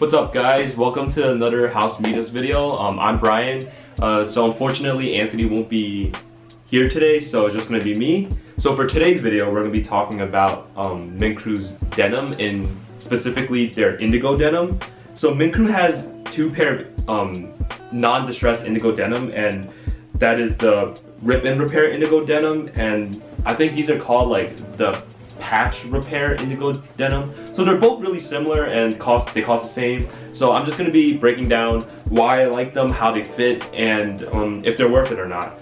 What's up guys, welcome to another house meetups video. I'm Brian. So unfortunately Anthony won't be here today, so it's just going to be me. So for today's video we're going to be talking about Mintcrew's denim, and specifically their indigo denim. So Mintcrew has two pair of non-distressed indigo denim, and that is the rip and repair indigo denim, and I think these are called like the patch repair indigo denim. So they're both really similar and they cost the same. So I'm just going to be breaking down why I like them, how they fit, and if they're worth it or not.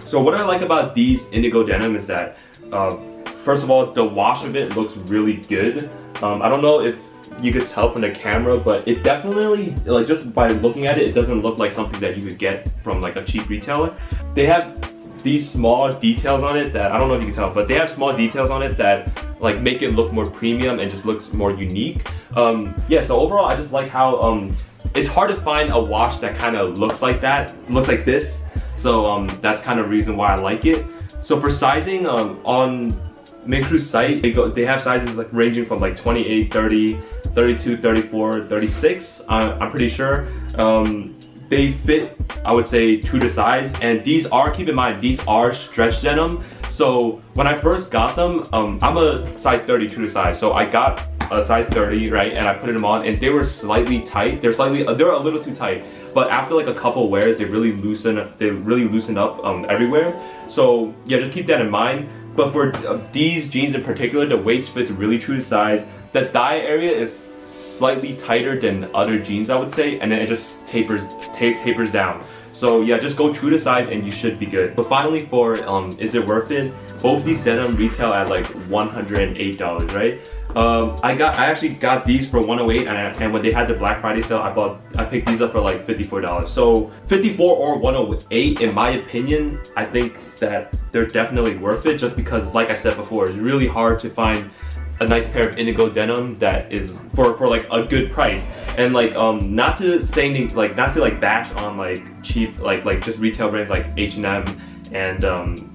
So what I like about these indigo denim is that first of all, the wash of it looks really good. I don't know if you could tell from the camera, but it definitely, like, just by looking at it, it doesn't look like something that you could get from like a cheap retailer. They have these small details on it that, I don't know if you can tell, but they have small details on it that like make it look more premium and just looks more unique. Yeah, so overall I just like how it's hard to find a wash that kind of looks like that, looks like this. So that's kind of the reason why I like it. So for sizing, on Mintcrew's site, they have sizes like ranging from like 28, 30, 32, 34, 36, I'm pretty sure. They fit, I would say, true to size, and these are, keep in mind, these are stretch denim. So when I first got them, I'm a size 30 true to size, so I got a size 30, right, and I put them on, and they were slightly tight. They're a little too tight, but after like a couple wears, they really loosened up everywhere. So yeah, just keep that in mind. But for these jeans in particular, the waist fits really true to size. The thigh area is slightly tighter than other jeans, I would say, and then it just tapers down. So yeah, just go true to size and you should be good. But finally, for is it worth it? Both these denim retail at like $108, right? I actually got these for $108, and when they had the Black Friday sale, I picked these up for like $54. So $54 or $108, in my opinion, I think that they're definitely worth it, just because, like I said before, it's really hard to find a nice pair of indigo denim that is for like a good price. And like not to say anything, like not to like bash on like cheap like just retail brands like H&M and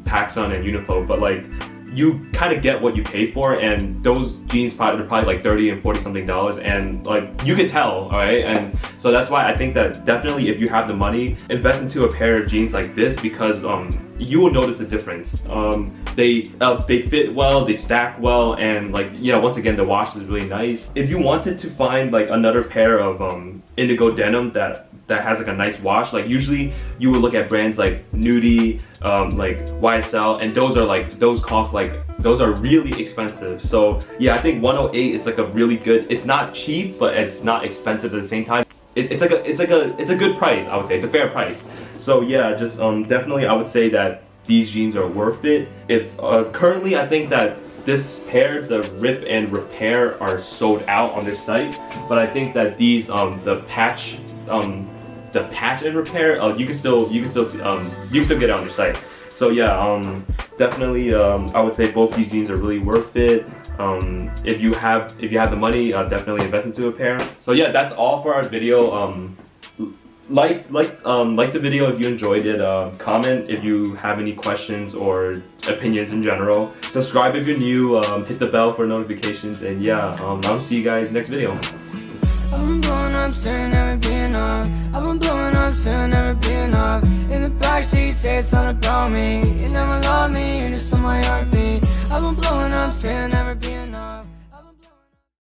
PacSun and Uniqlo, but like you kind of get what you pay for, and those jeans are probably like 30 and 40 something dollars, and like you could tell, all right? And so that's why I think that definitely, if you have the money, invest into a pair of jeans like this, because you will notice the difference. They fit well, they stack well, and like, yeah, once again, the wash is really nice. If you wanted to find like another pair of indigo denim that has like a nice wash, like usually you would look at brands like Nudie, like YSL, and those are really expensive. So yeah, I think 108 is like a really good, it's not cheap, but it's not expensive at the same time. It's a good price, I would say. It's a fair price. So yeah, just definitely I would say that these jeans are worth it. If currently I think that this pair, the rip and repair, are sold out on their site, but I think that these the patch and repair, you can still get it on their site. So yeah, definitely I would say both these jeans are really worth it. If you have the money, definitely invest into a pair. So yeah, that's all for our video. Like the video if you enjoyed it. Comment if you have any questions or opinions in general. Subscribe if you're new. Hit the bell for notifications, and yeah, I'll see you guys next video. I've been blowing up, saying never be enough. I've been blowing up, saying never be enough. In the backseat, say it's not about me. You never loved me, you're just on my heartbeat. I've been blowing up, saying never be enough.